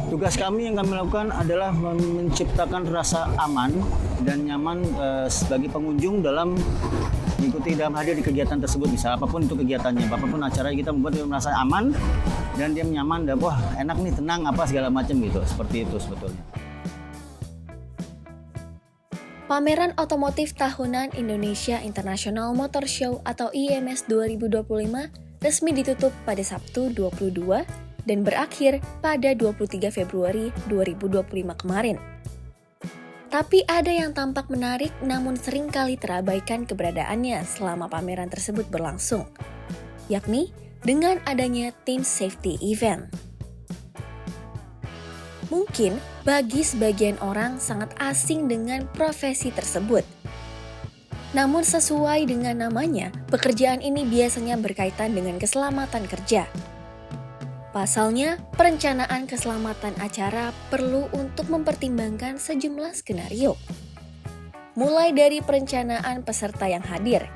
Tugas kami yang kami lakukan adalah menciptakan rasa aman dan nyaman bagi pengunjung dalam mengikuti dalam hadir di kegiatan tersebut. Bisa apapun itu kegiatannya, apapun acaranya, kita membuat dia merasa aman dan dia nyaman dan wah enak nih, tenang apa segala macam gitu. Seperti itu sebetulnya. Pameran Otomotif Tahunan Indonesia International Motor Show atau IMS 2025 resmi ditutup pada Sabtu 22 dan berakhir pada 23 Februari 2025 kemarin. Tapi ada yang tampak menarik namun seringkali terabaikan keberadaannya selama pameran tersebut berlangsung, yakni dengan adanya Team Safety Event. Mungkin bagi sebagian orang sangat asing dengan profesi tersebut. Namun sesuai dengan namanya, pekerjaan ini biasanya berkaitan dengan keselamatan kerja. Pasalnya, perencanaan keselamatan acara perlu untuk mempertimbangkan sejumlah skenario. Mulai dari perencanaan peserta yang hadir,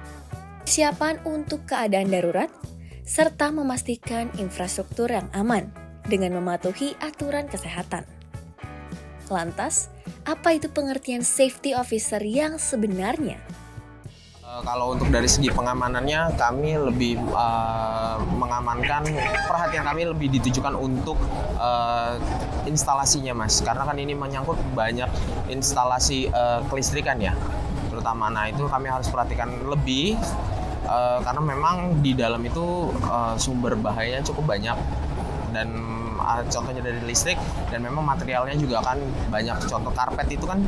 persiapan untuk keadaan darurat, serta memastikan infrastruktur yang aman dengan mematuhi aturan kesehatan. Lantas, apa itu pengertian safety officer yang sebenarnya? Kalau untuk dari segi pengamanannya, kami lebih mengamankan, perhatian kami lebih ditujukan untuk instalasinya, Mas. Karena kan ini menyangkut banyak instalasi kelistrikan ya, terutama. Nah itu kami harus perhatikan lebih, karena memang di dalam itu sumber bahayanya cukup banyak. Dan contohnya dari listrik, dan memang materialnya juga kan banyak. Contoh karpet itu kan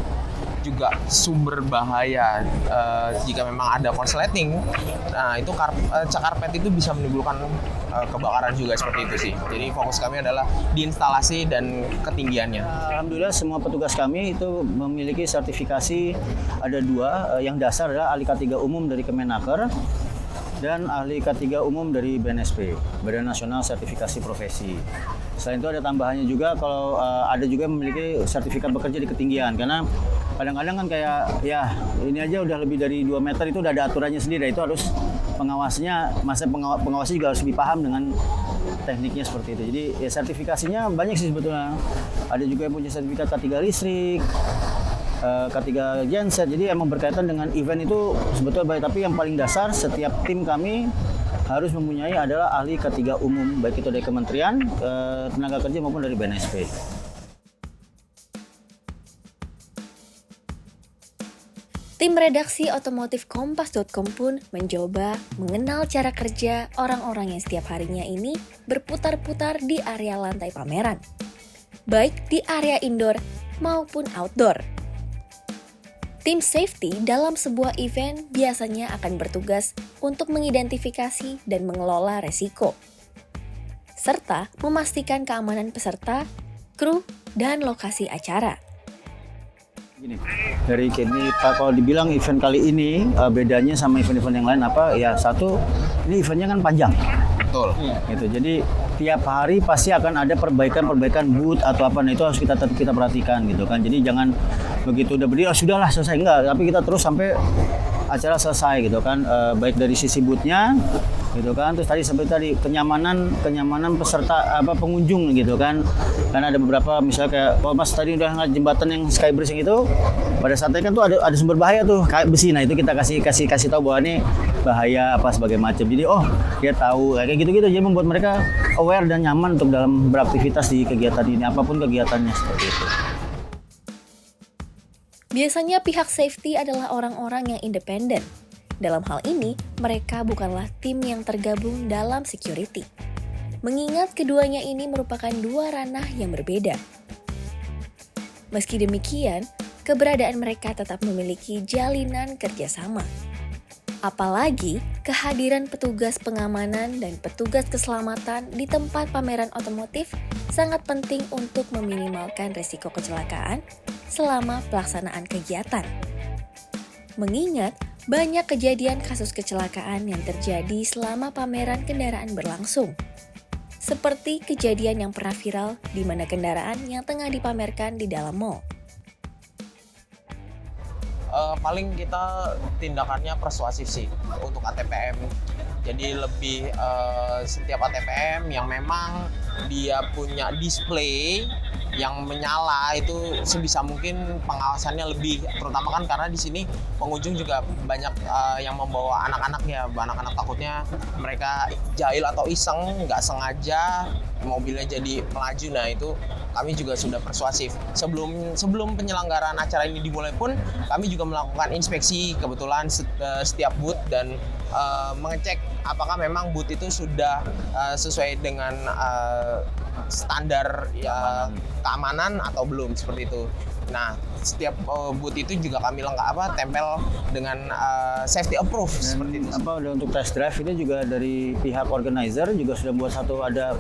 juga sumber bahaya jika memang ada korsleting. Nah itu karpet itu bisa menimbulkan kebakaran juga, seperti itu sih. Jadi fokus kami adalah di instalasi dan ketinggiannya. Alhamdulillah semua petugas kami itu memiliki sertifikasi, ada 2, yang dasar adalah ahli K3 umum dari Kemenaker dan ahli K3 umum dari BNSP, Badan Nasional Sertifikasi Profesi. Selain itu ada tambahannya juga kalau ada juga yang memiliki sertifikat bekerja di ketinggian, karena kadang-kadang kan kayak ya ini aja udah lebih dari 2 meter itu udah ada aturannya sendiri, itu harus pengawasnya, pengawasnya juga harus lebih paham dengan tekniknya seperti itu. Jadi ya sertifikasinya banyak sih sebetulnya. Ada juga yang punya sertifikat K3 listrik, K3 genset, jadi emang berkaitan dengan event itu sebetulnya baik. Tapi yang paling dasar setiap tim kami harus mempunyai adalah ahli K3 umum, baik itu dari Kementerian Tenaga Kerja maupun dari BNSP. Tim redaksi otomotif Kompas.com pun mencoba mengenal cara kerja orang-orang yang setiap harinya ini berputar-putar di area lantai pameran, baik di area indoor maupun outdoor. Tim safety dalam sebuah event biasanya akan bertugas untuk mengidentifikasi dan mengelola resiko, serta memastikan keamanan peserta, kru, dan lokasi acara. Gini, dari kini kalau dibilang event kali ini bedanya sama event-event yang lain apa? Ya satu, ini eventnya kan panjang. Betul. Gitu. Jadi tiap hari pasti akan ada perbaikan booth atau apa, nah itu harus kita perhatikan gitu kan. Jadi jangan begitu udah berdiri, sudahlah selesai, enggak, tapi kita terus sampai acara selesai gitu kan, baik dari sisi booth-nya gitu kan, terus tadi seperti tadi kenyamanan peserta pengunjung gitu kan, karena ada beberapa misalnya kayak kalau Mas tadi udah ngeliat jembatan yang Skybridge yang itu pada saatnya kan tuh ada sumber bahaya tuh kayak besi, nah itu kita kasih tahu bahwa ini bahaya apa sebagai macam, jadi dia tahu kayak gitu-gitu, jadi membuat mereka aware dan nyaman untuk dalam beraktivitas di kegiatan ini, apapun kegiatannya seperti itu. Biasanya pihak safety adalah orang-orang yang independen. Dalam hal ini, mereka bukanlah tim yang tergabung dalam security. Mengingat keduanya ini merupakan 2 ranah yang berbeda. Meski demikian, keberadaan mereka tetap memiliki jalinan kerjasama. Apalagi kehadiran petugas pengamanan dan petugas keselamatan di tempat pameran otomotif sangat penting untuk meminimalkan risiko kecelakaan selama pelaksanaan kegiatan. Mengingat banyak kejadian kasus kecelakaan yang terjadi selama pameran kendaraan berlangsung. Seperti kejadian yang pernah viral di mana kendaraan yang tengah dipamerkan di dalam mall. Paling kita tindakannya persuasif sih untuk ATPM. Jadi lebih setiap ATPM yang memang dia punya display yang menyala itu sebisa mungkin pengawasannya lebih, terutama kan karena di sini pengunjung juga banyak yang membawa anak-anaknya. Anak-anak takutnya mereka jahil atau iseng nggak sengaja mobilnya jadi melaju. Nah itu kami juga sudah persuasif. Sebelum penyelenggaraan acara ini dimulai pun kami juga melakukan inspeksi kebetulan setiap booth dan mengecek apakah memang booth itu sudah sesuai dengan standar keamanan atau belum, seperti itu. Nah, setiap booth itu juga kami tempel dengan safety approve seperti itu. Untuk test drive ini juga dari pihak organizer juga sudah buat ada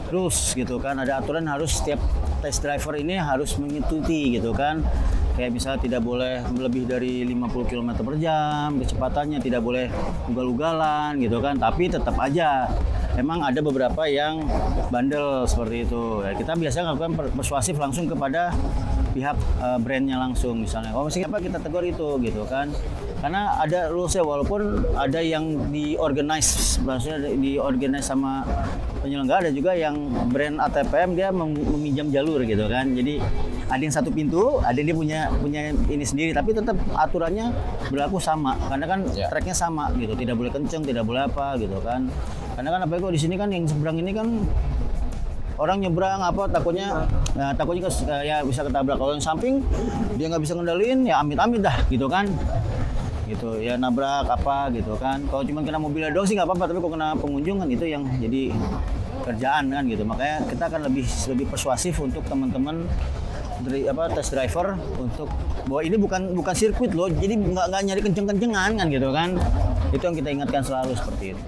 rules gitu kan, ada aturan harus setiap test driver ini harus mengikuti gitu kan. Kayak misalnya tidak boleh lebih dari 50 km per jam kecepatannya, tidak boleh ugal-ugalan gitu kan, tapi tetap aja memang ada beberapa yang bandel seperti itu. Ya, kita biasanya melakukan persuasif langsung kepada pihak brandnya langsung, misalnya mesti apa kita tegur itu gitu kan, karena ada rules-nya, walaupun ada yang diorganize, maksudnya diorganize sama penyelenggara, ada juga yang brand ATPM dia meminjam jalur gitu kan, jadi ada yang satu pintu, ada yang dia punya ini sendiri, tapi tetap aturannya berlaku sama, karena kan tracknya sama gitu, tidak boleh kenceng, tidak boleh apa gitu kan, karena kan apalagi kok di sini kan yang seberang ini kan orang nyebrang takutnya ya bisa ketabrak. Kalau yang samping dia nggak bisa ngendalin, ya amit-amit dah gitu kan, gitu ya, nabrak apa gitu kan. Kalau cuma kena mobilnya doang sih nggak apa-apa, tapi kalau kena pengunjung kan itu yang jadi kerjaan kan gitu. Makanya kita akan lebih persuasif untuk teman-teman dari test driver untuk bahwa ini bukan sirkuit loh, jadi nggak nyari kenceng-kencengan kan gitu kan. Itu yang kita ingatkan selalu seperti itu.